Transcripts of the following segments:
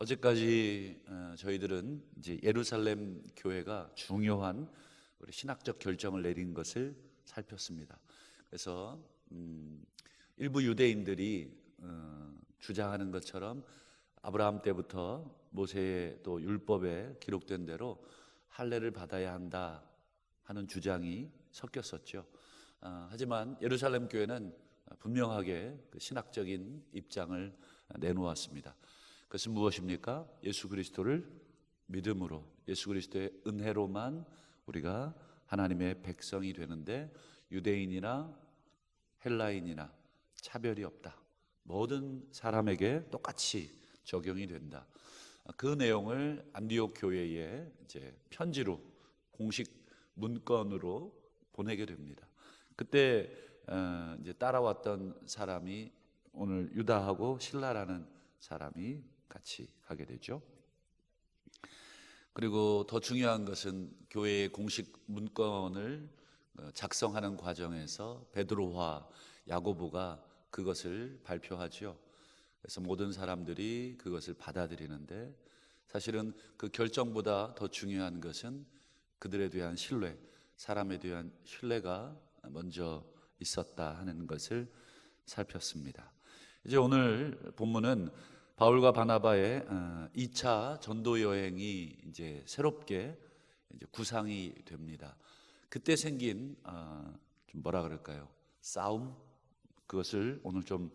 어제까지 저희들은 이제 예루살렘 교회가 중요한 우리 신학적 결정을 내린 것을 살폈습니다. 그래서 일부 유대인들이 주장하는 것처럼 아브라함 때부터 모세의 또 율법에 기록된 대로 할례를 받아야 한다 하는 주장이 섞였었죠. 하지만 예루살렘 교회는 분명하게 그 신학적인 입장을 내놓았습니다. 그것은 무엇입니까? 예수 그리스도를 믿음으로, 예수 그리스도의 은혜로만 우리가 하나님의 백성이 되는데 유대인이나 헬라인이나 차별이 없다. 모든 사람에게 똑같이 적용이 된다. 그 내용을 안디옥 교회에 이제 편지로 공식 문건으로 보내게 됩니다. 그때 이제 따라왔던 사람이 오늘 유다하고 실라라는 사람이 같이 가게 되죠. 그리고 더 중요한 것은 교회의 공식 문건을 작성하는 과정에서 베드로와 야고보가 그것을 발표하죠. 그래서 모든 사람들이 그것을 받아들이는데 사실은 그 결정보다 더 중요한 것은 그들에 대한 신뢰, 사람에 대한 신뢰가 먼저 있었다 하는 것을 살폈습니다. 이제 오늘 본문은 바울과 바나바의 2차 전도 여행이 이제 새롭게 이제 구상이 됩니다. 그때 생긴 좀 뭐라 그럴까요? 싸움, 그것을 오늘 좀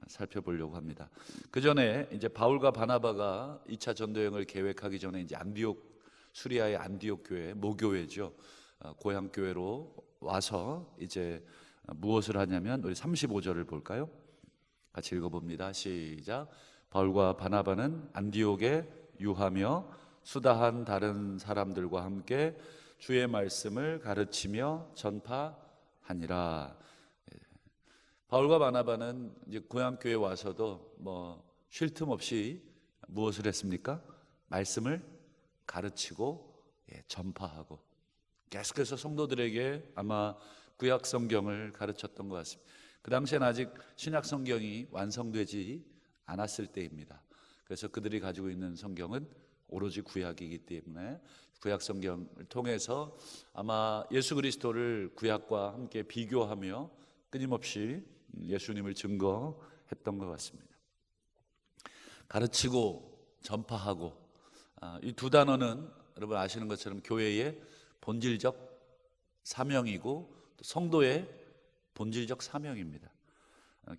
살펴보려고 합니다. 그 전에 이제 바울과 바나바가 2차 전도 여행을 계획하기 전에 이제 안디옥, 수리아의 안디옥 교회, 모교회죠. 고향 교회로 와서 이제 무엇을 하냐면 우리 35절을 볼까요? 같이 읽어봅니다. 시작. 바울과 바나바는 안디옥에 유하며 수다한 다른 사람들과 함께 주의 말씀을 가르치며 전파하니라. 바울과 바나바는 이제 고향 교회에 와서도 뭐 쉴 틈 없이 무엇을 했습니까? 말씀을 가르치고 전파하고 계속해서 성도들에게 아마 구약 성경을 가르쳤던 것 같습니다. 그 당시엔 아직 신약 성경이 완성되지 않았을 때입니다. 그래서 그들이 가지고 있는 성경은 오로지 구약이기 때문에 구약 성경을 통해서 아마 예수 그리스도를 구약과 함께 비교하며 끊임없이 예수님을 증거했던 것 같습니다. 가르치고 전파하고, 이 두 단어는 여러분 아시는 것처럼 교회의 본질적 사명이고 또 성도의 본질적 사명입니다.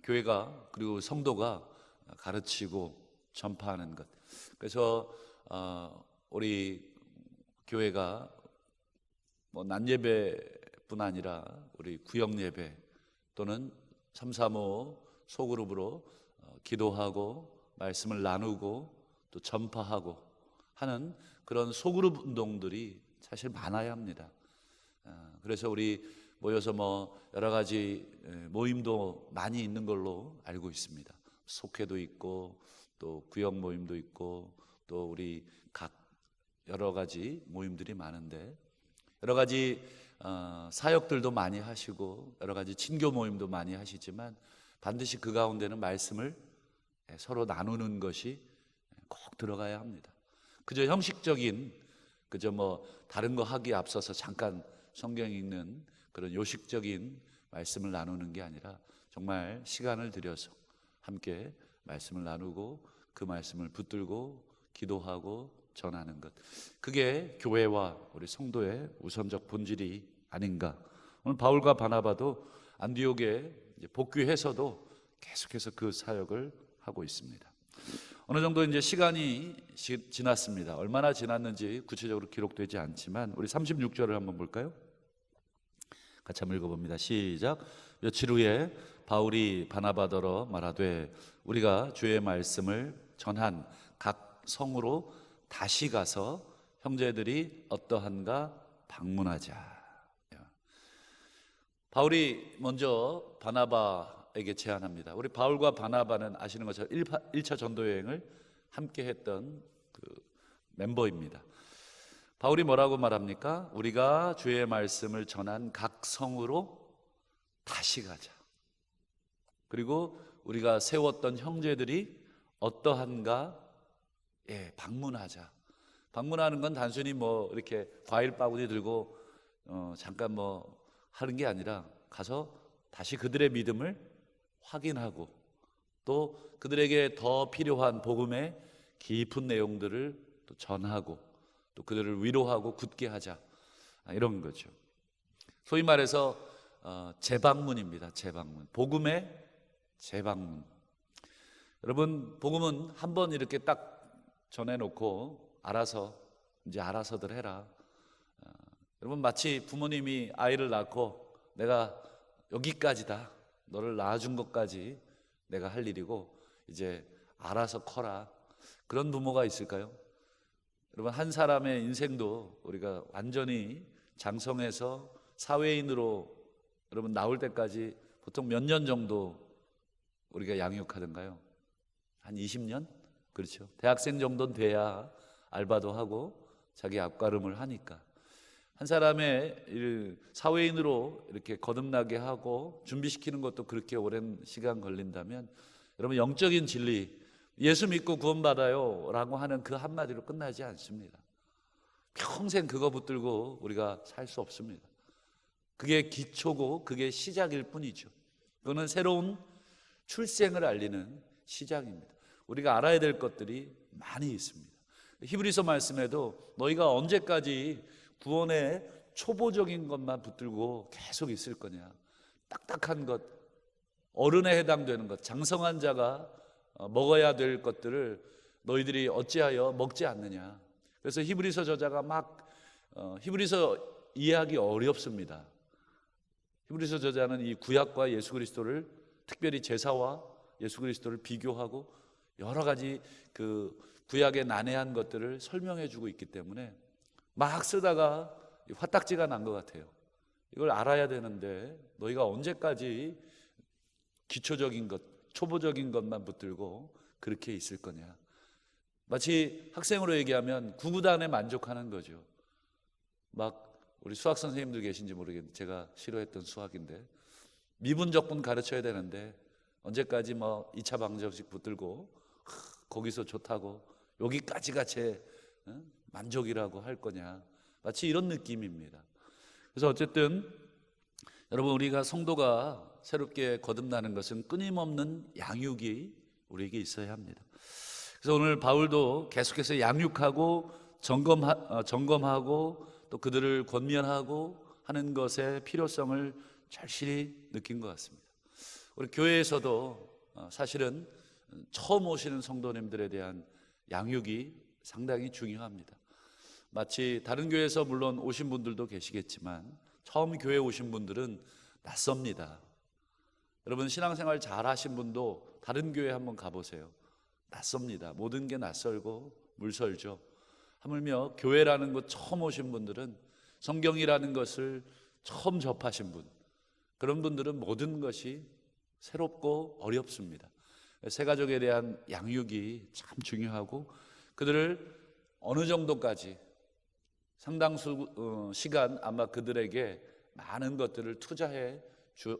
교회가 그리고 성도가 가르치고 전파하는 것. 그래서 우리 교회가 뭐 낮예배뿐 아니라 우리 구역 예배 또는 335 소그룹으로 기도하고 말씀을 나누고 또 전파하고 하는 그런 소그룹 운동들이 사실 많아야 합니다. 그래서 우리 모여서 뭐 여러 가지 모임도 많이 있는 걸로 알고 있습니다. 속회도 있고 또 구역 모임도 있고 또 우리 각 여러 가지 모임들이 많은데 여러 가지 사역들도 많이 하시고 여러 가지 친교 모임도 많이 하시지만 반드시 그 가운데는 말씀을 서로 나누는 것이 꼭 들어가야 합니다. 그저 형식적인 그저 뭐 다른 거 하기에 앞서서 잠깐 성경 읽는 그런 요식적인 말씀을 나누는 게 아니라 정말 시간을 들여서 함께 말씀을 나누고 그 말씀을 붙들고 기도하고 전하는 것, 그게 교회와 우리 성도의 우선적 본질이 아닌가. 오늘 바울과 바나바도 안디옥에 복귀해서도 계속해서 그 사역을 하고 있습니다. 어느 정도 이제 시간이 지났습니다. 얼마나 지났는지 구체적으로 기록되지 않지만 우리 36절을 한번 볼까요? 같이 한번 읽어봅니다. 시작. 며칠 후에 바울이 바나바더러 말하되 우리가 주의 말씀을 전한 각 성으로 다시 가서 형제들이 어떠한가 방문하자. 바울이 먼저 바나바에게 제안합니다. 우리 바울과 바나바는 아시는 것처럼 1차 전도 여행을 함께 했던 그 멤버입니다. 바울이 뭐라고 말합니까? 우리가 주의 말씀을 전한 각 성으로 다시 가자. 그리고 우리가 세웠던 형제들이 어떠한가 방문하자. 방문하는 건 단순히 뭐 이렇게 과일 바구니 들고 잠깐 뭐 하는 게 아니라 가서 다시 그들의 믿음을 확인하고 또 그들에게 더 필요한 복음의 깊은 내용들을 또 전하고 또 그들을 위로하고 굳게 하자, 이런 거죠. 소위 말해서 재방문입니다. 재방문, 복음의 재방문. 여러분, 복음은 한번 이렇게 딱 전해놓고 이제 알아서들 해라. 여러분, 마치 부모님이 아이를 낳고 내가 여기까지다, 너를 낳아준 것까지 내가 할 일이고 이제 알아서 커라, 그런 부모가 있을까요? 여러분, 한 사람의 인생도 우리가 완전히 장성해서 사회인으로 여러분 나올 때까지 보통 몇 년 정도 우리가 양육하던가요? 한 20년? 그렇죠. 대학생 정도는 돼야 알바도 하고 자기 앞가림을 하니까. 한 사람의 사회인으로 이렇게 거듭나게 하고 준비시키는 것도 그렇게 오랜 시간 걸린다면 여러분, 영적인 진리, 예수 믿고 구원받아요 라고 하는 그 한마디로 끝나지 않습니다. 평생 그거 붙들고 우리가 살 수 없습니다. 그게 기초고 그게 시작일 뿐이죠. 그거는 새로운 출생을 알리는 시작입니다. 우리가 알아야 될 것들이 많이 있습니다. 히브리서 말씀에도 너희가 언제까지 구원의 초보적인 것만 붙들고 계속 있을 거냐, 딱딱한 것, 어른에 해당되는 것, 장성한 자가 먹어야 될 것들을 너희들이 어찌하여 먹지 않느냐. 그래서 히브리서 저자가 히브리서 이해하기 어렵습니다. 히브리서 저자는 이 구약과 예수 그리스도를, 특별히 제사와 예수 그리스도를 비교하고 여러 가지 그 구약의 난해한 것들을 설명해 주고 있기 때문에 막 쓰다가 화딱지가 난 것 같아요. 이걸 알아야 되는데 너희가 언제까지 기초적인 것, 초보적인 것만 붙들고 그렇게 있을 거냐. 마치 학생으로 얘기하면 구구단에 만족하는 거죠. 막 우리 수학 선생님들 계신지 모르겠는데, 제가 싫어했던 수학인데 미분적분 가르쳐야 되는데 언제까지 뭐 2차 방정식 붙들고 거기서 좋다고 여기까지가 제 만족이라고 할 거냐. 마치 이런 느낌입니다. 그래서 어쨌든 여러분, 우리가 성도가 새롭게 거듭나는 것은 끊임없는 양육이 우리에게 있어야 합니다. 그래서 오늘 바울도 계속해서 양육하고 점검하고 또 그들을 권면하고 하는 것의 필요성을 절실히 느낀 것 같습니다. 우리 교회에서도 사실은 처음 오시는 성도님들에 대한 양육이 상당히 중요합니다. 마치 다른 교회에서 물론 오신 분들도 계시겠지만 처음 교회에 오신 분들은 낯섭니다. 여러분, 신앙생활 잘 하신 분도 다른 교회 한번 가보세요. 낯섭니다. 모든 게 낯설고 물설죠. 하물며 교회라는 곳 처음 오신 분들은, 성경이라는 것을 처음 접하신 분, 그런 분들은 모든 것이 새롭고 어렵습니다. 새 가족에 대한 양육이 참 중요하고 그들을 어느 정도까지, 상당수 시간 아마 그들에게 많은 것들을 투자해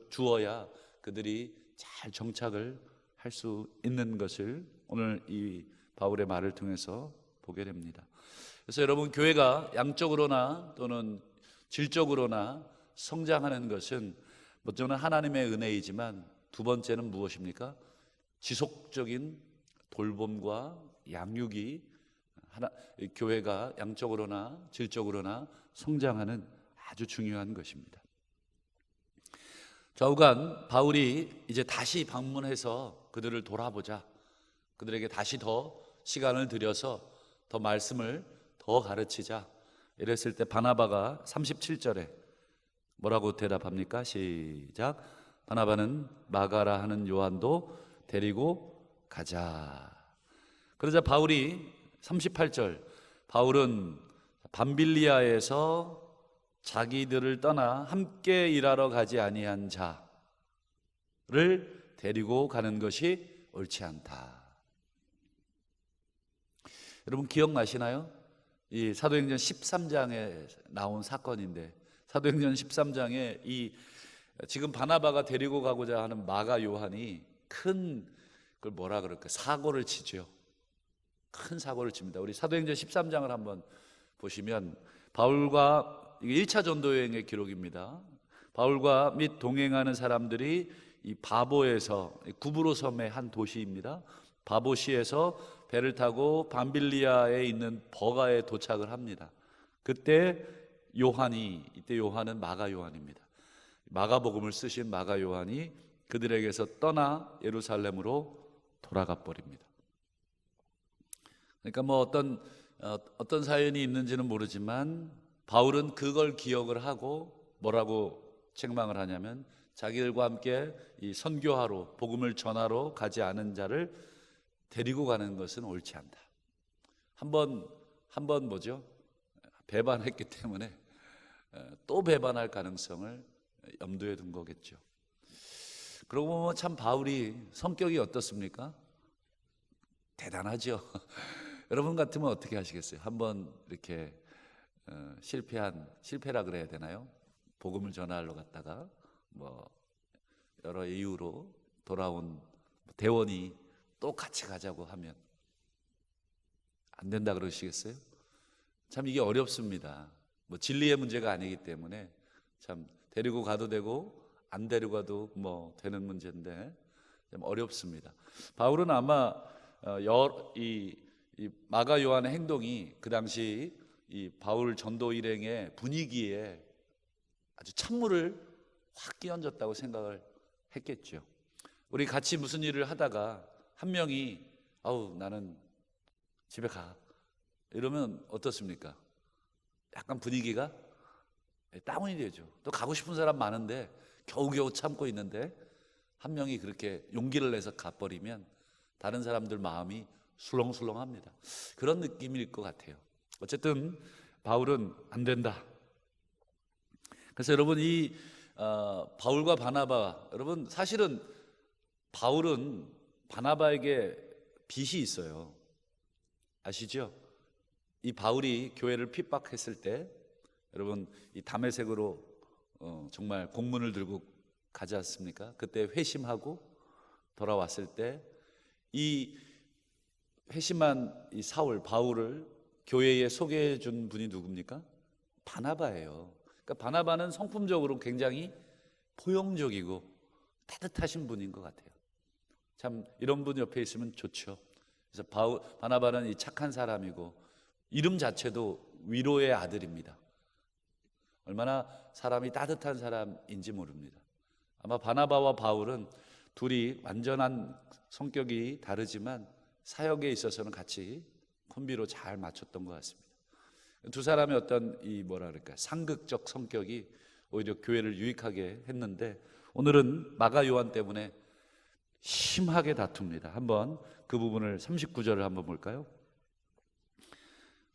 주어야 그들이 잘 정착을 할 수 있는 것을 오늘 이 바울의 말을 통해서 보게 됩니다. 그래서 여러분, 교회가 양적으로나 또는 질적으로나 성장하는 것은 먼저는 하나님의 은혜이지만 두 번째는 무엇입니까? 지속적인 돌봄과 양육이 교회가 양적으로나 질적으로나 성장하는 아주 중요한 것입니다. 좌우간 바울이 이제 다시 방문해서 그들을 돌아보자, 그들에게 다시 더 시간을 들여서 더 말씀을 더 가르치자 이랬을 때 바나바가 37절에 뭐라고 대답합니까? 시작. 바나바는 마가라 하는 요한도 데리고 가자. 그러자 바울이 38절, 바울은 밤빌리아에서 자기들을 떠나 함께 일하러 가지 아니한 자를 데리고 가는 것이 옳지 않다. 여러분, 기억나시나요? 이 사도행전 13장에 나온 사건인데, 사도행전 13장에 이 지금 바나바가 데리고 가고자 하는 마가 요한이 큰, 그걸 뭐라 그럴까, 사고를 치죠. 큰 사고를 칩니다. 우리 사도행전 13장을 한번 보시면 바울과, 이게 1차 전도 여행의 기록입니다. 바울과 및 동행하는 사람들이 이 바보에서, 구브로 섬의 한 도시입니다. 바보시에서 배를 타고 밤빌리아에 있는 버가에 도착을 합니다. 그때 이때 요한은 마가 요한입니다. 마가복음을 쓰신 마가 요한이 그들에게서 떠나 예루살렘으로 돌아가 버립니다. 그러니까 뭐 어떤 사연이 있는지는 모르지만 바울은 그걸 기억을 하고 뭐라고 책망을 하냐면, 자기들과 함께 이 선교하러, 복음을 전하러 가지 않은 자를 데리고 가는 것은 옳지 않다. 한번 뭐죠? 배반했기 때문에 또 배반할 가능성을 염두에 둔 거겠죠. 그러고 보면 참 바울이 성격이 어떻습니까? 대단하죠. 여러분 같으면 어떻게 하시겠어요? 한번 이렇게 실패라 그래야 되나요? 복음을 전하러 갔다가 뭐 여러 이유로 돌아온 대원이 또 같이 가자고 하면 안 된다 그러시겠어요? 참 이게 어렵습니다. 뭐 진리의 문제가 아니기 때문에 참 데리고 가도 되고 안 데리고 가도 뭐 되는 문제인데 좀 어렵습니다. 바울은 아마 이 마가 요한의 행동이 그 당시 이 바울 전도 일행의 분위기에 아주 찬물을 확 끼얹었다고 생각을 했겠죠. 우리 같이 무슨 일을 하다가 한 명이 아우 나는 집에 가 이러면 어떻습니까? 약간 분위기가 다운이 되죠. 또 가고 싶은 사람 많은데 겨우겨우 참고 있는데 한 명이 그렇게 용기를 내서 가버리면 다른 사람들 마음이 술렁술렁합니다. 그런 느낌일 것 같아요. 어쨌든 바울은 안 된다. 그래서 여러분 이 바울과 바나바, 여러분 사실은 바울은 바나바에게 빚이 있어요. 아시죠? 이 바울이 교회를 핍박했을 때 여러분 이 다메섹으로 정말 공문을 들고 가지 않습니까? 그때 회심하고 돌아왔을 때 이 회심한 이 사울 바울을 교회에 소개해 준 분이 누굽니까? 바나바예요. 그러니까 바나바는 성품적으로 굉장히 포용적이고 따뜻하신 분인 것 같아요. 참 이런 분 옆에 있으면 좋죠. 그래서 바나바는 이 착한 사람이고 이름 자체도 위로의 아들입니다. 얼마나 사람이 따뜻한 사람인지 모릅니다. 아마 바나바와 바울은 둘이 완전한 성격이 다르지만 사역에 있어서는 같이 콤비로 잘 맞췄던 것 같습니다. 두 사람의 어떤 이 뭐라 그럴까 상극적 성격이 오히려 교회를 유익하게 했는데 오늘은 마가 요한 때문에 심하게 다툽니다. 한번 그 부분을 39절을 한번 볼까요?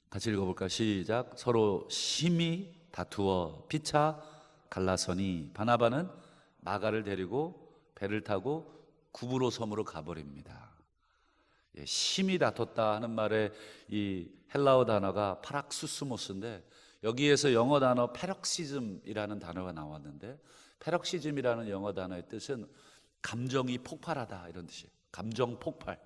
같이 읽어볼까요? 시작. 서로 심히 다투어 피차 갈라서니 바나바는 마가를 데리고 배를 타고 구브로 섬으로 가버립니다. 심히 다퉜다 하는 말에 이 헬라어 단어가 파락수스모스인데 여기에서 영어 단어 패럭시즘이라는 단어가 나왔는데 패럭시즘이라는 영어 단어의 뜻은 감정이 폭발하다 이런 뜻이에요. 감정 폭발.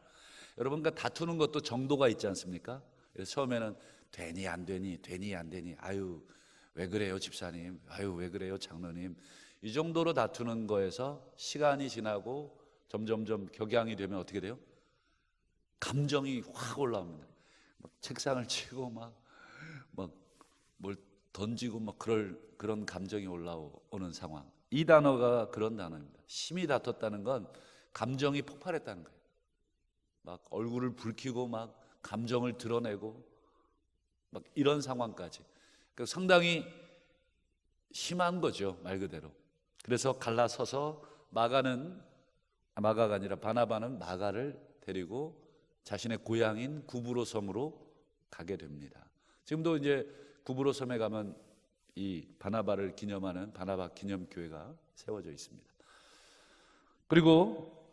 여러분 그 다투는 것도 정도가 있지 않습니까? 그래서 처음에는 되니 안 되니 아유 왜 그래요 집사님, 아유 왜 그래요 장로님, 이 정도로 다투는 거에서 시간이 지나고 점점점 격양이 되면 어떻게 돼요? 감정이 확 올라옵니다. 막 책상을 치고 막 뭘 던지고 막 그런 감정이 올라오는 상황. 이 단어가 그런 단어입니다. 심히 다퉜다는 건 감정이 폭발했다는 거예요. 막 얼굴을 붉히고 막 감정을 드러내고 막 이런 상황까지. 그러니까 상당히 심한 거죠, 말 그대로. 그래서 갈라서서 마가가 아니라 바나바는 마가를 데리고 자신의 고향인 구브로 섬으로 가게 됩니다. 지금도 이제 구브로 섬에 가면 이 바나바를 기념하는 바나바 기념교회가 세워져 있습니다. 그리고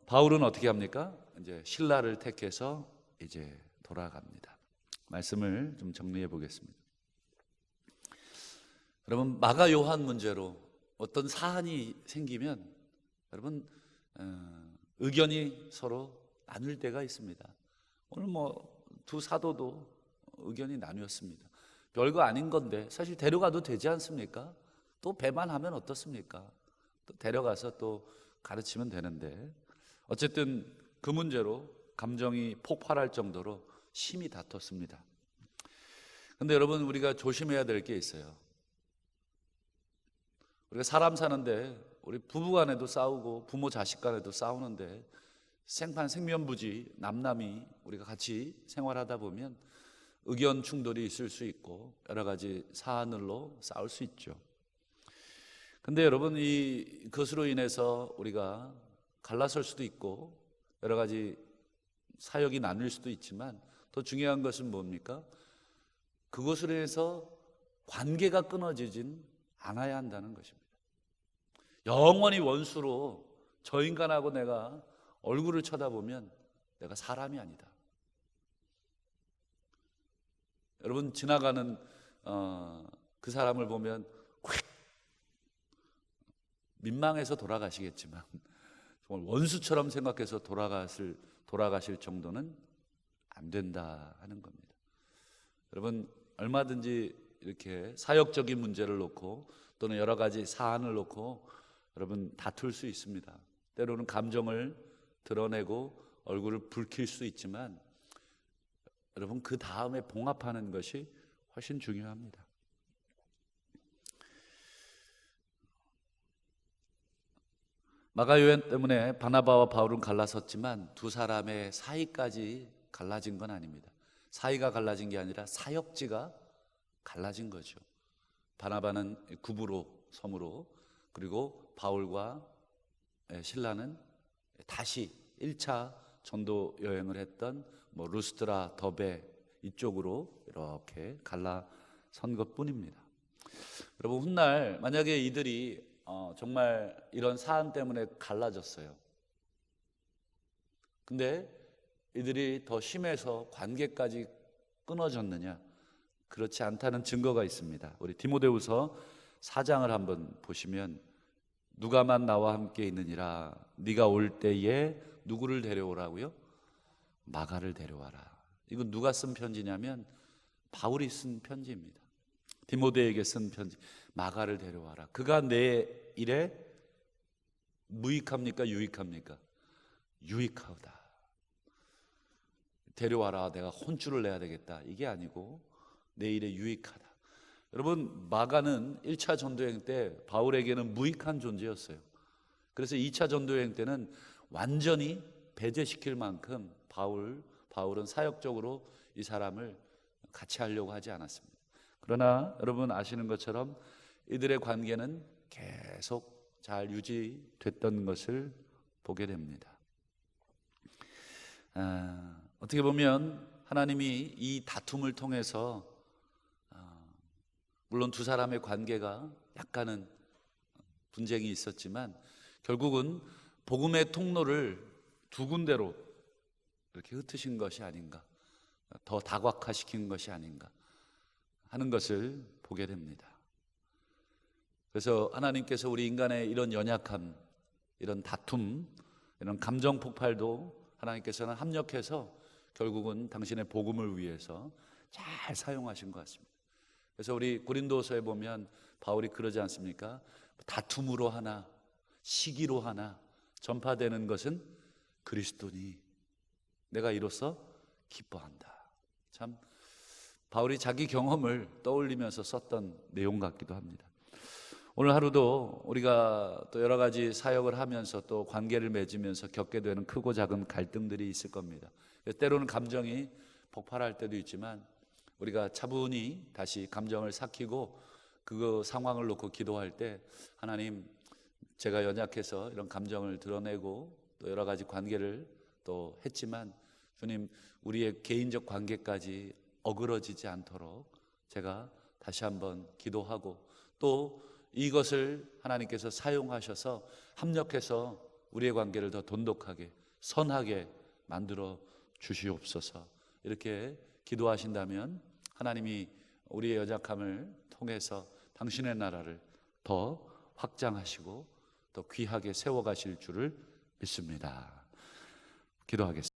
바울은 어떻게 합니까? 이제 신라를 택해서 이제 돌아갑니다. 말씀을 좀 정리해 보겠습니다. 여러분 마가 요한 문제로 어떤 사안이 생기면 여러분 의견이 서로 나눌 때가 있습니다. 오늘 두 사도도 의견이 나뉘었습니다. 별거 아닌 건데 사실 데려가도 되지 않습니까? 또 배만 하면 어떻습니까? 또 데려가서 또 가르치면 되는데, 어쨌든 그 문제로 감정이 폭발할 정도로 심히 다퉜습니다. 근데 여러분, 우리가 조심해야 될 게 있어요. 우리가 사람 사는데 우리 부부 간에도 싸우고 부모 자식 간에도 싸우는데 생판생면부지 남남이 우리가 같이 생활하다 보면 의견 충돌이 있을 수 있고 여러 가지 사안으로 싸울 수 있죠. 근데 여러분, 그것으로 인해서 우리가 갈라설 수도 있고 여러 가지 사역이 나뉠 수도 있지만, 더 중요한 것은 뭡니까? 그것으로 인해서 관계가 끊어지진 않아야 한다는 것입니다. 영원히 원수로 저 인간하고 내가 얼굴을 쳐다보면 내가 사람이 아니다. 여러분, 지나가는 그 사람을 보면 민망해서 돌아가시겠지만 정말 원수처럼 생각해서 돌아가실 정도는 안 된다 하는 겁니다. 여러분, 얼마든지 이렇게 사역적인 문제를 놓고 또는 여러 가지 사안을 놓고 여러분 다툴 수 있습니다. 때로는 감정을 드러내고 얼굴을 붉힐 수 있지만 여러분, 그 다음에 봉합하는 것이 훨씬 중요합니다. 마가요한 때문에 바나바와 바울은 갈라섰지만 두 사람의 사이까지 갈라진 건 아닙니다. 사이가 갈라진 게 아니라 사역지가 갈라진 거죠. 바나바는 구브로 섬으로, 그리고 바울과 실라는 다시 1차 전도 여행을 했던 루스드라, 더베 이쪽으로 이렇게 갈라선 것뿐입니다. 여러분, 훗날 만약에 이들이 정말 이런 사안 때문에 갈라졌어요. 근데 이들이 더 심해서 관계까지 끊어졌느냐? 그렇지 않다는 증거가 있습니다. 우리 디모데후서 4장을 한번 보시면, 누가만 나와 함께 있느니라, 네가 올 때에 누구를 데려오라고요? 마가를 데려와라. 이건 누가 쓴 편지냐면 바울이 쓴 편지입니다. 디모데에게 쓴 편지. 마가를 데려와라. 그가 내 일에 무익합니까? 유익합니까? 유익하다. 데려와라, 내가 혼쭐을 내야 되겠다, 이게 아니고 내 일에 유익하다. 여러분, 마가는 1차 전도여행 때 바울에게는 무익한 존재였어요. 그래서 2차 전도여행 때는 완전히 배제시킬 만큼 바울은 사역적으로 이 사람을 같이 하려고 하지 않았습니다. 그러나 여러분 아시는 것처럼 이들의 관계는 계속 잘 유지됐던 것을 보게 됩니다. 어떻게 보면 하나님이 이 다툼을 통해서 물론 두 사람의 관계가 약간은 분쟁이 있었지만 결국은 복음의 통로를 두 군데로 이렇게 흩으신 것이 아닌가, 더 다각화시킨 것이 아닌가 하는 것을 보게 됩니다. 그래서 하나님께서 우리 인간의 이런 연약함, 이런 다툼, 이런 감정 폭발도 하나님께서는 합력해서 결국은 당신의 복음을 위해서 잘 사용하신 것 같습니다. 그래서 우리 고린도서에 보면 바울이 그러지 않습니까? 다툼으로 하나 시기로 하나 전파되는 것은 그리스도니 내가 이로써 기뻐한다. 참 바울이 자기 경험을 떠올리면서 썼던 내용 같기도 합니다. 오늘 하루도 우리가 또 여러 가지 사역을 하면서 또 관계를 맺으면서 겪게 되는 크고 작은 갈등들이 있을 겁니다. 때로는 감정이 폭발할 때도 있지만 우리가 차분히 다시 감정을 삭히고 그 상황을 놓고 기도할 때, 하나님, 제가 연약해서 이런 감정을 드러내고 또 여러 가지 관계를 또 했지만 주님, 우리의 개인적 관계까지 어그러지지 않도록 제가 다시 한번 기도하고 또 이것을 하나님께서 사용하셔서 합력해서 우리의 관계를 더 돈독하게 선하게 만들어 주시옵소서. 이렇게 기도하신다면 하나님이 우리의 연약함을 통해서 당신의 나라를 더 확장하시고 더 귀하게 세워가실 줄을 믿습니다. 기도하겠습니다.